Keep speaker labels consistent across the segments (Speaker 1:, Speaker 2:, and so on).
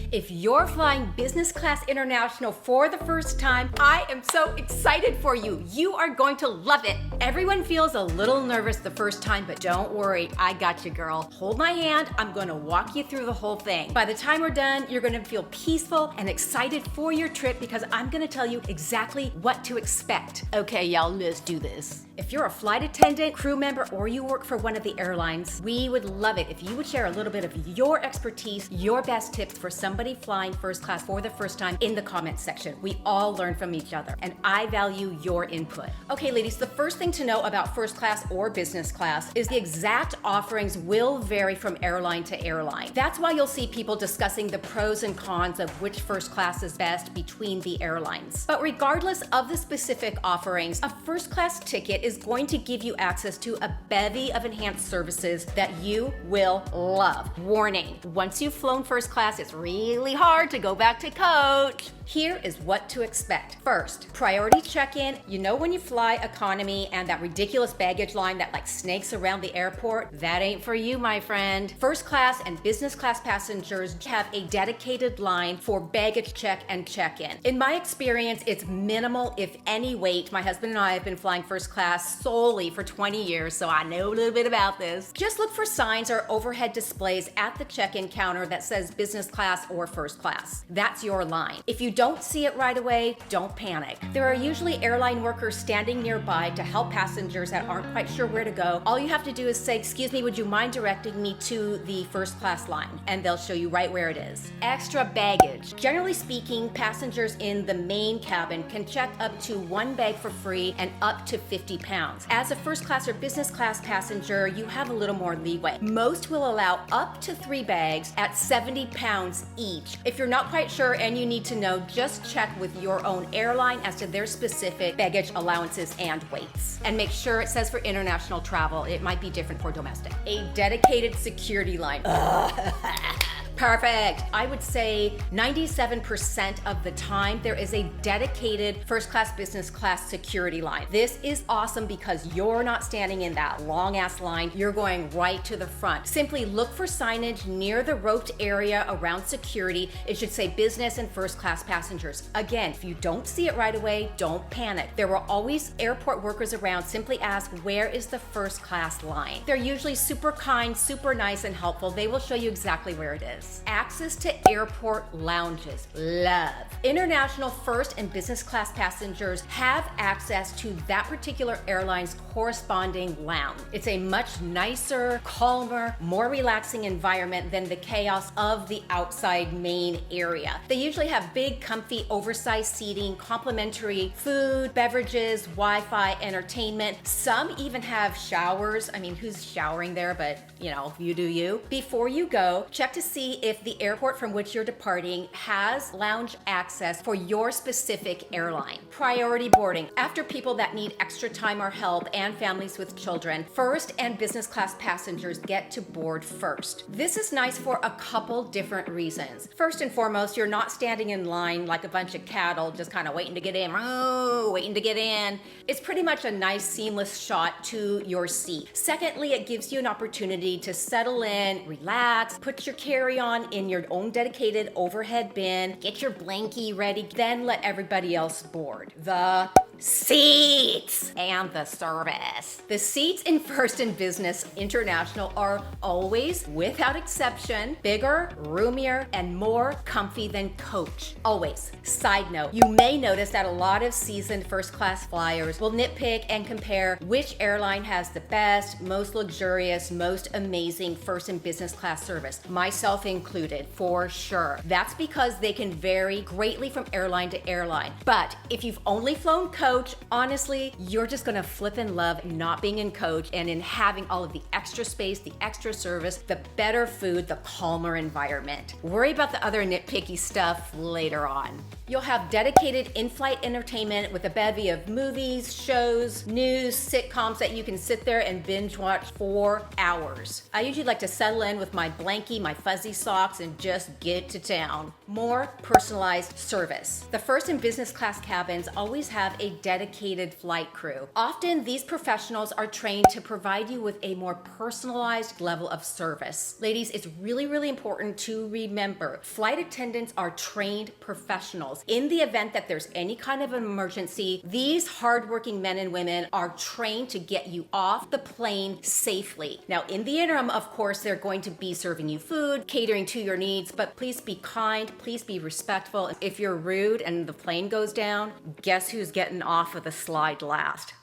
Speaker 1: If you're flying business class international for the first time, I am so excited for you. You are going to love it. Everyone feels a little nervous the first time, but don't worry, I got you, girl. Hold my hand, I'm gonna walk you through the whole thing. By the time we're done, you're gonna feel peaceful and excited for your trip because I'm gonna tell you exactly what to expect. Okay, y'all, let's do this. If you're a flight attendant, crew member, or you work for one of the airlines, we would love it if you would share a little bit of your expertise, your best tips for somebody flying first class for the first time in the comments section. We all learn from each other, and I value your input. Okay, ladies, the first thing to know about first class or business class is the exact offerings will vary from airline to airline. That's why you'll see people discussing the pros and cons of which first class is best between the airlines. But regardless of the specific offerings, a first class ticket is going to give you access to a bevy of enhanced services that you will love. Warning, once you've flown first class, it's really hard to go back to coach. Here is what to expect. First, priority check-in. You know when you fly economy and that ridiculous baggage line that like snakes around the airport? That ain't for you, my friend. First class and business class passengers have a dedicated line for baggage check and check-in. In my experience, it's minimal, if any, wait. My husband and I have been flying first class solely for 20 years, so I know a little bit about this. Just look for signs or overhead displays at the check-in counter that says business class or first class. That's your line. If you don't see it right away, don't panic. There are usually airline workers standing nearby to help passengers that aren't quite sure where to go. All you have to do is say, "Excuse me, would you mind directing me to the first class line?" And they'll show you right where it is. Extra baggage. Generally speaking, passengers in the main cabin can check up to one bag for free and up to 50 pounds. As a first class or business class passenger, you have a little more leeway. Most will allow up to 3 bags at 70 pounds each. If you're not quite sure and you need to know, just check with your own airline as to their specific baggage allowances and weights. And make sure it says for international travel. It might be different for domestic. A dedicated security line. Perfect. I would say 97% of the time there is a dedicated first class, business class security line. This is awesome because you're not standing in that long ass line. You're going right to the front. Simply look for signage near the roped area around security. It should say business and first class passengers. Again, if you don't see it right away, don't panic. There are always airport workers around. Simply ask, where is the first class line? They're usually super kind, super nice, and helpful. They will show you exactly where it is. Access to airport lounges. Love. International first and business class passengers have access to that particular airline's corresponding lounge. It's a much nicer, calmer, more relaxing environment than the chaos of the outside main area. They usually have big, comfy, oversized seating, complimentary food, beverages, Wi-Fi, entertainment. Some even have showers. I mean, who's showering there? But, you know, you do you. Before you go, check to see if the airport from which you're departing has lounge access for your specific airline. Priority boarding. After people that need extra time or help and families with children, first and business class passengers get to board first. This is nice for a couple different reasons. First and foremost, you're not standing in line like a bunch of cattle just kind of waiting to get in. Oh, waiting to get in. It's pretty much a nice seamless shot to your seat. Secondly, it gives you an opportunity to settle in, relax, put your carry-on in your own dedicated overhead bin, get your blankie ready, then let everybody else board. The seats and the service. The seats in first and business international are always, without exception, bigger, roomier, and more comfy than coach. Always. Side note, you may notice that a lot of seasoned first class flyers will nitpick and compare which airline has the best, most luxurious, most amazing first and business class service. Myself included, for sure. That's because they can vary greatly from airline to airline. But if you've only flown coach, honestly, you're just gonna flip in love not being in coach and in having all of the extra space, the extra service, the better food, the calmer environment. Worry about the other nitpicky stuff later on. You'll have dedicated in-flight entertainment with a bevy of movies, shows, news, sitcoms that you can sit there and binge watch for hours. I usually like to settle in with my blankie, my fuzzy socks, and just get to town. More personalized service. The first and business class cabins always have a dedicated flight crew. Often these professionals are trained to provide you with a more personalized level of service. Ladies, it's really, really important to remember, flight attendants are trained professionals. In the event that there's any kind of emergency, these hardworking men and women are trained to get you off the plane safely. Now, in the interim, of course, they're going to be serving you food, catering to your needs, but please be kind, please be respectful. If you're rude and the plane goes down, guess who's getting off of the slide last?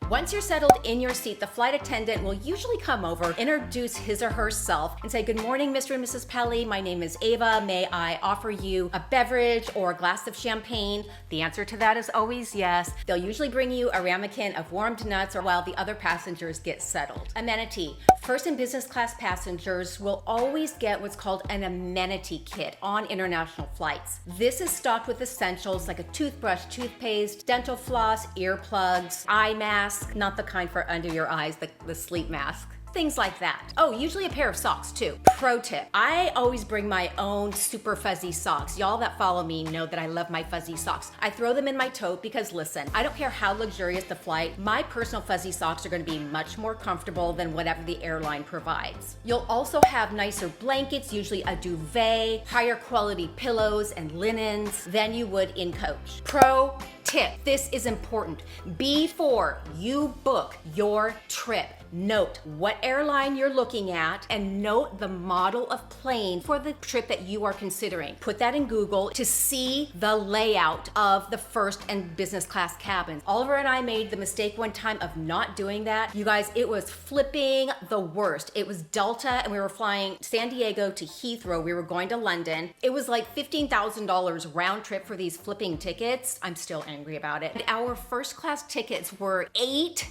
Speaker 1: Once you're settled in your seat, the flight attendant will usually come over, introduce his or herself, and say, "Good morning, Mr. and Mrs. Pelly. My name is Ava. May I offer you a beverage or a glass of champagne?" The answer to that is always yes. They'll usually bring you a ramekin of warmed nuts or while the other passengers get settled. Amenity. First and business class passengers will always get what's called an amenity kit on international flights. This is stocked with essentials like a toothbrush, toothpaste, dental floss, earplugs, eye masks, not the kind for under your eyes, the sleep mask. Things like that. Oh, usually a pair of socks too. Pro tip, I always bring my own super fuzzy socks. Y'all that follow me know that I love my fuzzy socks. I throw them in my tote because listen, I don't care how luxurious the flight, my personal fuzzy socks are gonna be much more comfortable than whatever the airline provides. You'll also have nicer blankets, usually a duvet, higher quality pillows and linens than you would in coach. Pro tip, this is important. Before you book your trip, note what airline you're looking at and note the model of plane for the trip that you are considering. Put that in Google to see the layout of the first and business class cabins. Oliver and I made the mistake one time of not doing that. You guys, it was flipping the worst. It was Delta and we were flying San Diego to Heathrow. We were going to London. It was like $15,000 round trip for these flipping tickets. I'm still angry about it. Our first class tickets were eight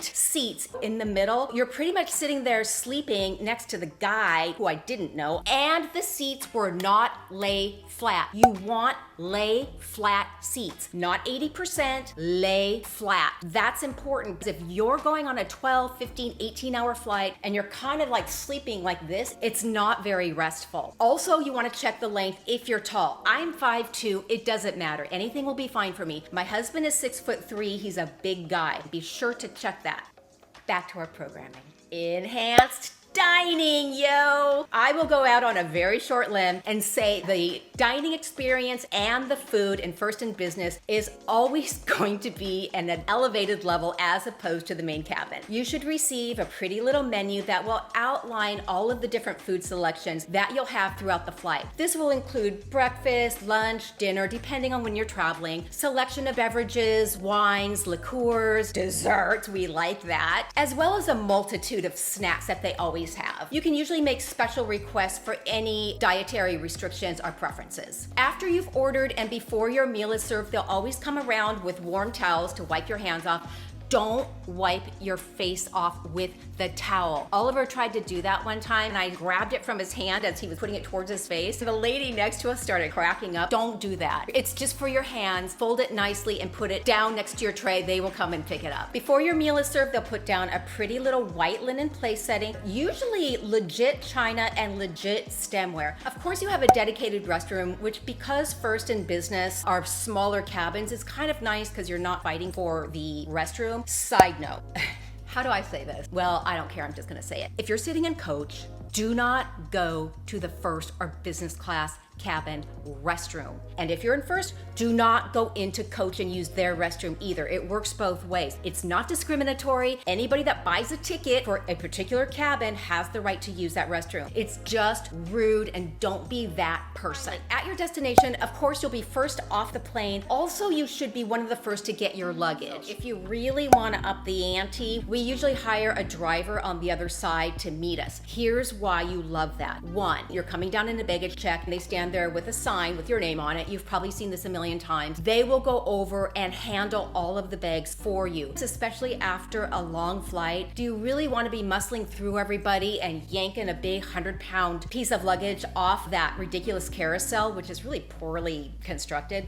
Speaker 1: seats in the middle. You're pretty much sitting there sleeping next to the guy who I didn't know, and the seats were not lay flat. You want lay flat seats, not 80%, lay flat. That's important because if you're going on a 12, 15, 18-hour flight and you're kind of like sleeping like this, it's not very restful. Also, you want to check the length if you're tall. I'm 5'2", it doesn't matter. Anything will be fine for me. My husband is 6'3", he's a big guy. Be sure to check that. Back to our programming. Enhanced dining, yo! I will go out on a very short limb and say the dining experience and the food in first and business is always going to be at an elevated level as opposed to the main cabin. You should receive a pretty little menu that will outline all of the different food selections that you'll have throughout the flight. This will include breakfast, lunch, dinner, depending on when you're traveling, selection of beverages, wines, liqueurs, desserts, we like that, as well as a multitude of snacks that they always have. You can usually make special requests for any dietary restrictions or preferences. After you've ordered and before your meal is served, they'll always come around with warm towels to wipe your hands off. Don't wipe your face off with the towel. Oliver tried to do that one time and I grabbed it from his hand as he was putting it towards his face. The lady next to us started cracking up. Don't do that. It's just for your hands. Fold it nicely and put it down next to your tray. They will come and pick it up. Before your meal is served, they'll put down a pretty little white linen place setting, usually legit china and legit stemware. Of course, you have a dedicated restroom, which because first and business are smaller cabins, is kind of nice because you're not fighting for the restroom. Side note, how do I say this? Well, I don't care, I'm just gonna say it. If you're sitting in coach, do not go to the first or business class cabin restroom. And if you're in first, do not go into coach and use their restroom either. It works both ways. It's not discriminatory. Anybody that buys a ticket for a particular cabin has the right to use that restroom. It's just rude and don't be that person. At your destination, of course, you'll be first off the plane. Also, you should be one of the first to get your luggage. If you really want to up the ante, we usually hire a driver on the other side to meet us. Here's why you love that. One, you're coming down in a baggage check and they stand there with a sign with your name on it. You've probably seen this a million times. They will go over and handle all of the bags for you, especially after a long flight. Do you really want to be muscling through everybody and yanking a big 100-pound piece of luggage off that ridiculous carousel, which is really poorly constructed?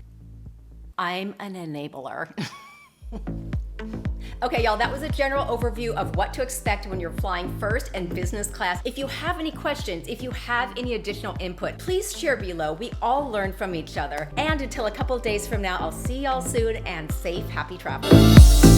Speaker 1: I'm an enabler. Okay, y'all, that was a general overview of what to expect when you're flying first and business class. If you have any questions, if you have any additional input, please share below. We all learn from each other. And until a couple days from now, I'll see y'all soon, and safe, happy travels.